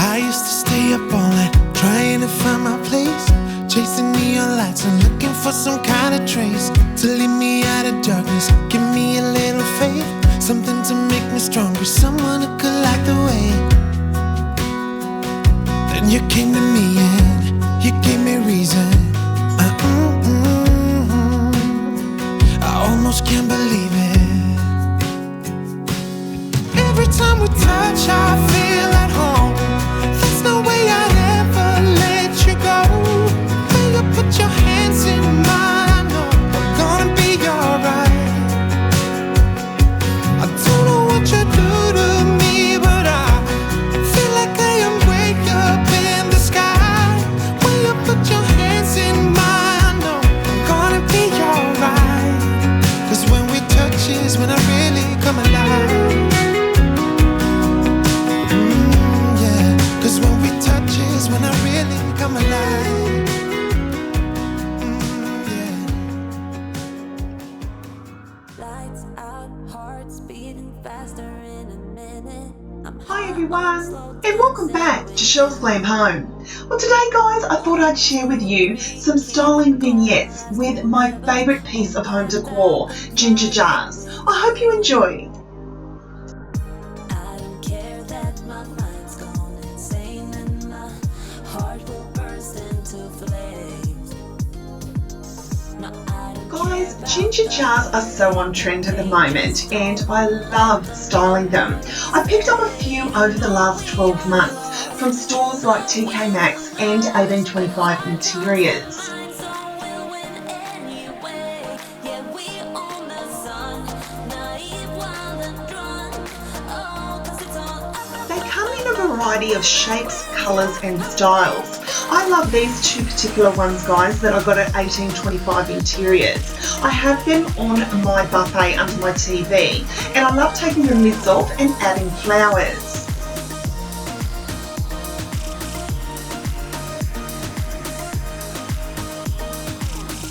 I used to stay up all night trying to find my place, chasing neon lights and looking for some kind of trace to lead me out of darkness. Give me a little faith, something to make me stronger, someone who could light the way. Then you came to me and you gave me reason. I almost can't believe it. Every time we touch, I feel at home. There's no way I'd ever let you go. When you put your hands in mine, I know we're gonna be alright. I don't know what you do to me, but I feel like I am way up in the sky. When you put your hands in mine, I know we're gonna be alright. 'Cause when we touch is when I really come alive. When we touch is when I really come alive. Lights out, hearts beating faster in a minute. Hi everyone, and welcome back to Chelle's Glam Home. Well, today guys, I thought I'd share with you some styling vignettes with my favourite piece of home decor, ginger jars. I hope you enjoy. Guys, ginger jars are so on trend at the moment and I love styling them. I picked up a few over the last 12 months from stores like TK Maxx and 1825 Interiors. They come in a variety of shapes, colours and styles. I love these two particular ones, guys, that I got at 1825 Interiors. I have them on my buffet under my TV and I love taking the lids off and adding flowers.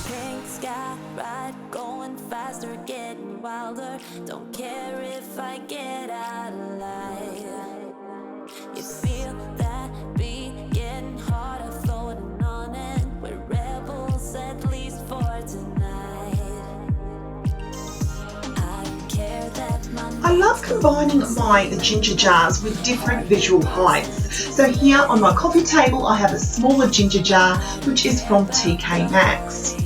Pink sky, ride, going faster, getting wilder. Don't care if I get out of line. You feel that beat getting harder, floating on it. We're rebels at least for tonight. I don't care that I love combining my ginger jars with different visual heights. So here on my coffee table I have a smaller ginger jar which is from TK Maxx.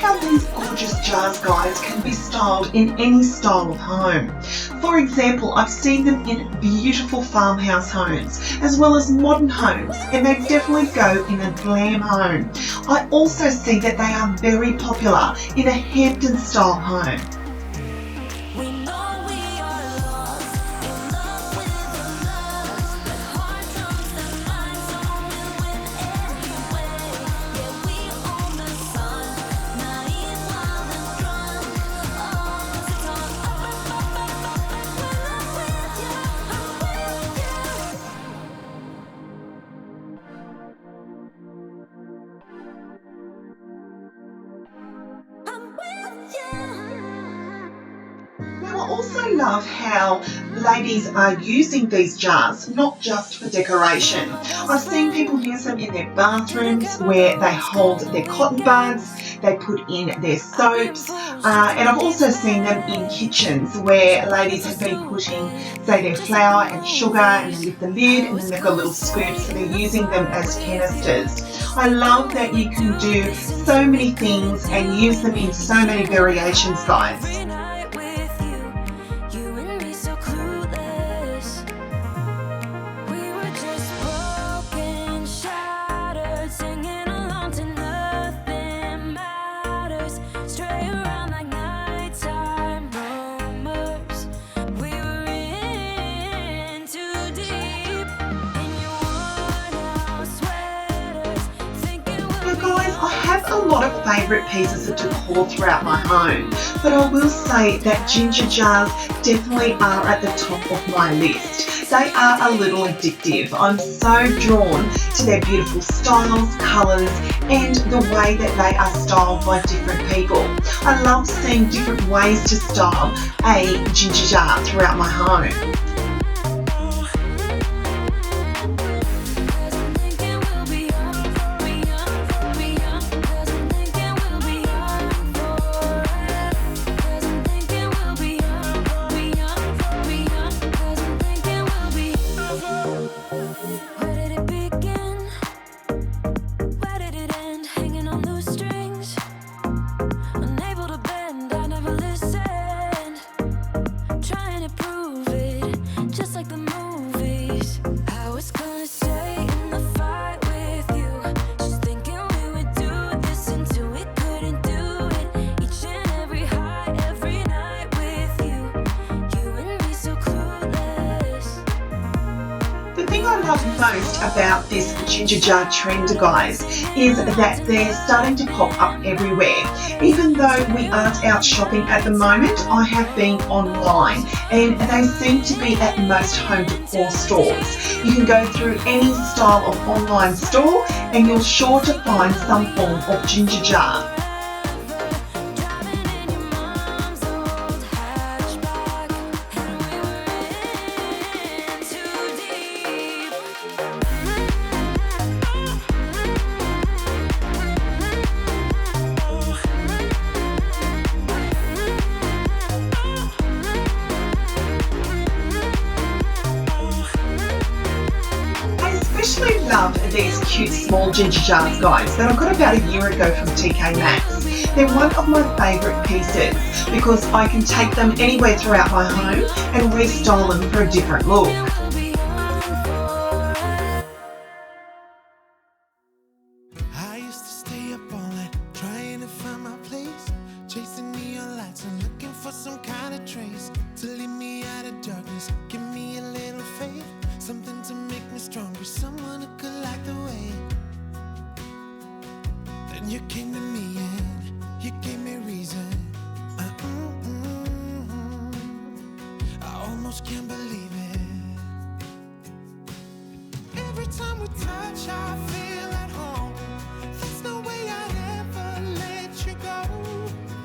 How these gorgeous jars, guys, can be styled in any style of home. For example, I've seen them in beautiful farmhouse homes as well as modern homes, and they definitely go in a glam home. I also see that they are very popular in a Hampton style home. Now I also love how ladies are using these jars, not just for decoration. I've seen people use them in their bathrooms where they hold their cotton buds, they put in their soaps, and I've also seen them in kitchens where ladies have been putting, say, their flour and sugar and then lift the lid and then they've got little scoops, so they're using them as canisters. I love that you can do so many things and use them in so many variations, guys. Guys, I have a lot of favourite pieces of decor throughout my home, but I will say that ginger jars definitely are at the top of my list. They are a little addictive. I'm so drawn to their beautiful styles, colours, and the way that they are styled by different people. I love seeing different ways to style a ginger jar throughout my home. Most about this ginger jar trend, guys, is that they're starting to pop up everywhere. Even though we aren't out shopping at the moment, I have been online and they seem to be at most home decor stores. You can go through any style of online store and you're sure to find some form of ginger jar. Love these cute small ginger jars, guys, that I got about a year ago from TK Maxx. They're one of my favourite pieces because I can take them anywhere throughout my home and restyle them for a different look. I used to stay up all night trying to find my place, chasing neon lights and looking for some kind of trace to lead me out of darkness. Give me a little faith, something to make me stronger, someone who could light the way. Then you came to me and you gave me reason. I almost can't believe it. Every time we touch, I feel at home. There's no way I'd ever let you go.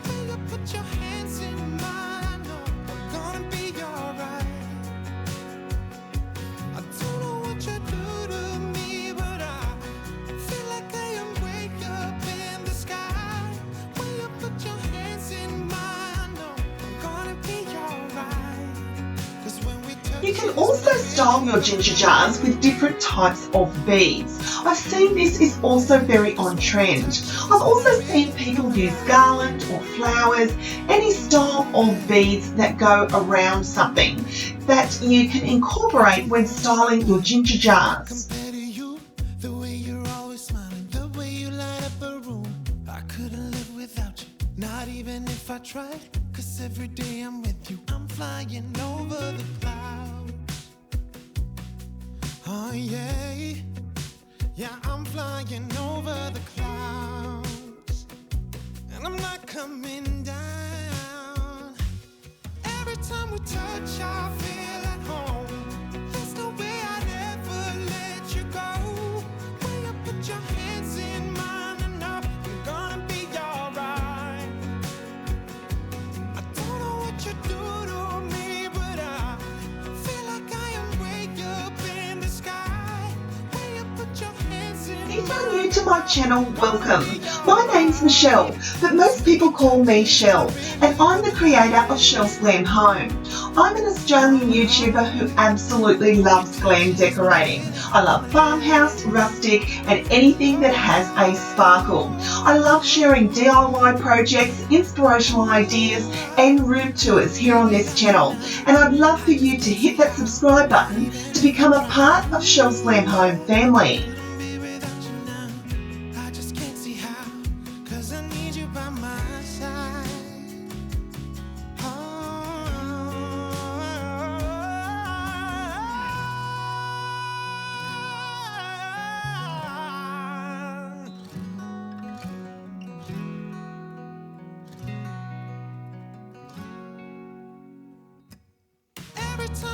When you put your hands in mine, I know I'm gonna be alright. I don't know what you do to me, but I feel like I am way up in the sky. When you put your hands in mine, I know I'm gonna be alright. 'Cause when we touch, You can also style your ginger jars with different types of beads. I've seen this is also very on trend. I've also seen people use garland or flowers, any style of beads that go around something that you can incorporate when styling your ginger jars. compared to you, the way you're always smiling, the way you light up a room, I couldn't live without you, not even if I tried. 'Cause every day I'm with you, I'm flying over the clouds. Oh yeah, yeah, I'm flying over the clouds, and I'm not coming down. Every time we touch, I feel at home. There's no way I'd ever let you go. When you put your hands in mine, I know I'm gonna be alright. I don't know what you do to me, but I feel like I am way up in the sky. When you put your hands in If you're new to my channel, welcome. My name's Michelle, but most people call me Chelle, and I'm the creator of Chellesglamhome. I'm an Australian YouTuber who absolutely loves glam decorating. I love farmhouse, rustic, and anything that has a sparkle. I love sharing DIY projects, inspirational ideas, and room tours here on this channel. And I'd love for you to hit that subscribe button to become a part of Chellesglamhome family. be without you now. I just can't see how, 'cause I need you by my side.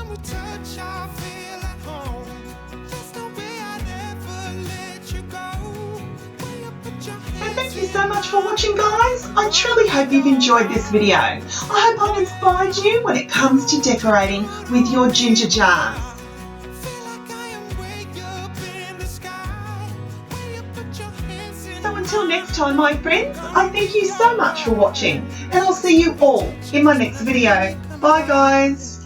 When we touch, I feel at home. There's no way I'd ever let you go. When you put your And hands thank you so much for watching, guys. I truly hope you've enjoyed this video. I hope I've inspired you when it comes to decorating with your ginger jars. feel like I am way up in the sky. When you put your hands in So until next time, my friends, I thank you so much for watching, and I'll see you all in my next video. Bye, guys.